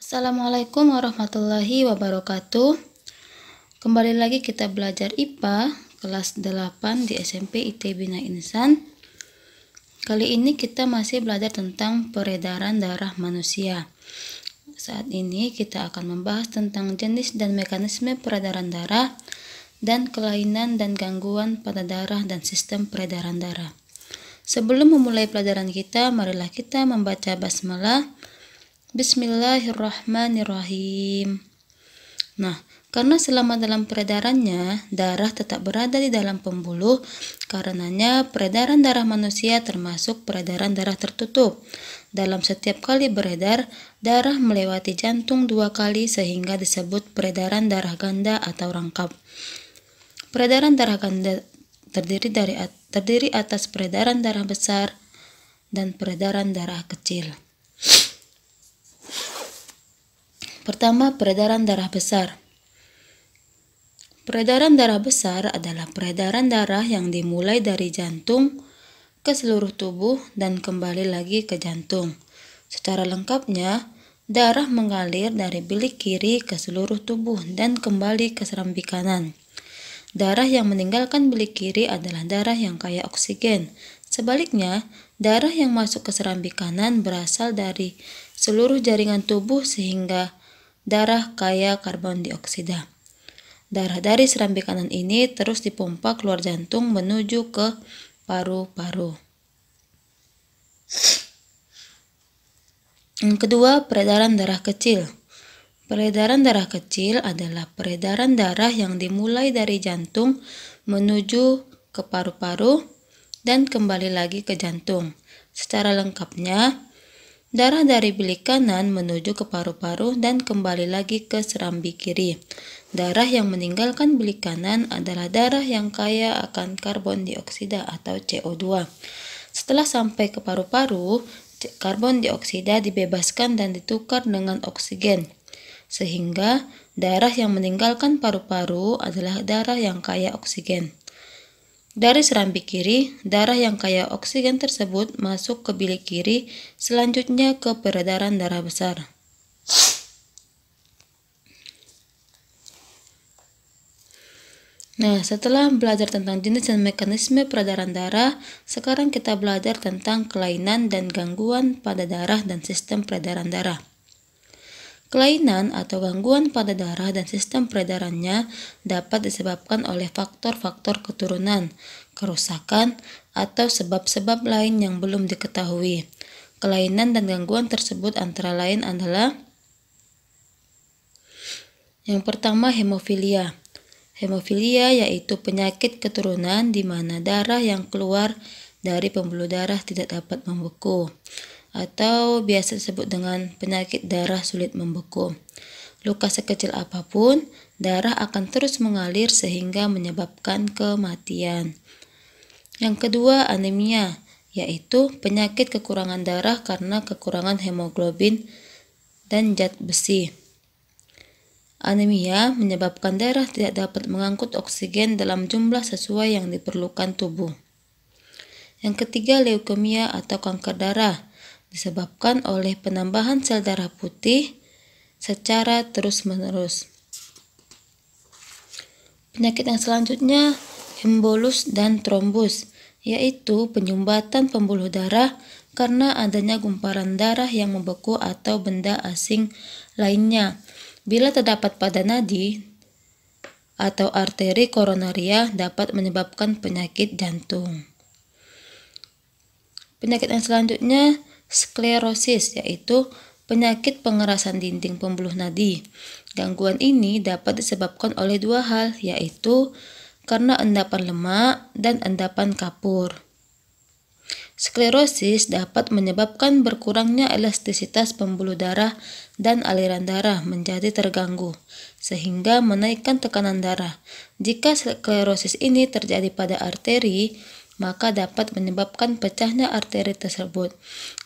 Assalamualaikum warahmatullahi wabarakatuh. Kembali lagi kita belajar IPA kelas 8 di SMP IT Bina Insan. Kali ini kita masih belajar tentang peredaran darah manusia. Saat ini kita akan membahas tentang jenis dan mekanisme peredaran darah dan kelainan dan gangguan pada darah dan sistem peredaran darah. Sebelum memulai pelajaran kita, marilah kita membaca basmalah. Bismillahirrahmanirrahim. Nah, karena selama dalam peredarannya, darah tetap berada di dalam pembuluh, karenanya peredaran darah manusia termasuk peredaran darah tertutup. Dalam setiap kali beredar, darah melewati jantung 2 kali sehingga disebut peredaran darah ganda atau rangkap. Peredaran darah ganda terdiri atas peredaran darah besar dan peredaran darah kecil. Pertama, peredaran darah besar. Peredaran darah besar adalah peredaran darah yang dimulai dari jantung ke seluruh tubuh dan kembali lagi ke jantung. Secara lengkapnya, darah mengalir dari bilik kiri ke seluruh tubuh dan kembali ke serambi kanan. Darah yang meninggalkan bilik kiri adalah darah yang kaya oksigen. Sebaliknya, darah yang masuk ke serambi kanan berasal dari seluruh jaringan tubuh sehingga darah kaya karbon dioksida. Darah dari serambi kanan ini terus dipompa keluar jantung menuju ke paru-paru. Yang kedua, peredaran darah kecil. Peredaran darah kecil adalah peredaran darah yang dimulai dari jantung menuju ke paru-paru dan kembali lagi ke jantung. Secara lengkapnya, darah dari bilik kanan menuju ke paru-paru dan kembali lagi ke serambi kiri. Darah yang meninggalkan bilik kanan adalah darah yang kaya akan karbon dioksida atau CO2. Setelah sampai ke paru-paru, karbon dioksida dibebaskan dan ditukar dengan oksigen. Sehingga darah yang meninggalkan paru-paru adalah darah yang kaya oksigen. Dari serambi kiri, darah yang kaya oksigen tersebut masuk ke bilik kiri, selanjutnya ke peredaran darah besar. Nah, setelah belajar tentang jenis dan mekanisme peredaran darah, sekarang kita belajar tentang kelainan dan gangguan pada darah dan sistem peredaran darah. Kelainan atau gangguan pada darah dan sistem peredarannya dapat disebabkan oleh faktor-faktor keturunan, kerusakan, atau sebab-sebab lain yang belum diketahui. Kelainan dan gangguan tersebut antara lain adalah: yang pertama, hemofilia. Hemofilia yaitu penyakit keturunan di mana darah yang keluar dari pembuluh darah tidak dapat membeku, atau biasa disebut dengan penyakit darah sulit membeku. Luka sekecil apapun, darah akan terus mengalir sehingga menyebabkan kematian. Yang kedua, anemia, yaitu penyakit kekurangan darah karena kekurangan hemoglobin dan zat besi. Anemia menyebabkan darah tidak dapat mengangkut oksigen dalam jumlah sesuai yang diperlukan tubuh. Yang ketiga, leukemia atau kanker darah, disebabkan oleh penambahan sel darah putih secara terus-menerus. Penyakit yang selanjutnya, embolus dan trombus, yaitu penyumbatan pembuluh darah karena adanya gumparan darah yang membeku atau benda asing lainnya. Bila terdapat pada nadi atau arteri koronaria dapat menyebabkan penyakit jantung. Penyakit yang selanjutnya, sklerosis, yaitu penyakit pengerasan dinding pembuluh nadi. Gangguan ini dapat disebabkan oleh 2 hal, yaitu karena endapan lemak dan endapan kapur. Sklerosis dapat menyebabkan berkurangnya elastisitas pembuluh darah dan aliran darah menjadi terganggu, sehingga menaikkan tekanan darah. Jika sklerosis ini terjadi pada arteri, maka dapat menyebabkan pecahnya arteri tersebut.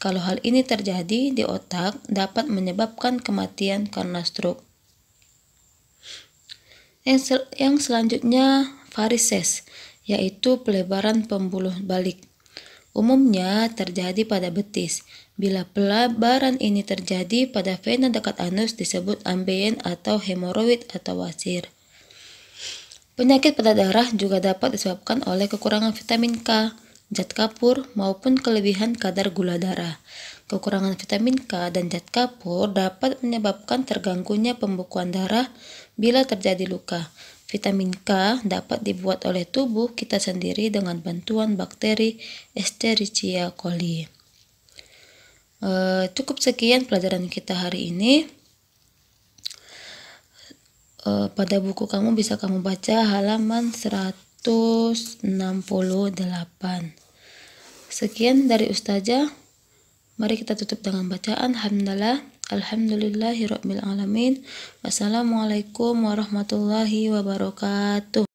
Kalau hal ini terjadi di otak, dapat menyebabkan kematian karena stroke. Yang selanjutnya, varises, yaitu pelebaran pembuluh balik. Umumnya terjadi pada betis. Bila pelebaran ini terjadi pada vena dekat anus disebut ambeien atau hemoroid atau wasir. Penyakit pada darah juga dapat disebabkan oleh kekurangan vitamin K, zat kapur, maupun kelebihan kadar gula darah. Kekurangan vitamin K dan zat kapur dapat menyebabkan terganggunya pembekuan darah bila terjadi luka. Vitamin K dapat dibuat oleh tubuh kita sendiri dengan bantuan bakteri Escherichia coli. Cukup sekian pelajaran kita hari ini. Pada buku kamu bisa kamu baca halaman 168. Sekian dari Ustazah. Mari kita tutup dengan bacaan hamdalah. Alhamdulillahirabbil alamin. Wassalamualaikum warahmatullahi wabarakatuh.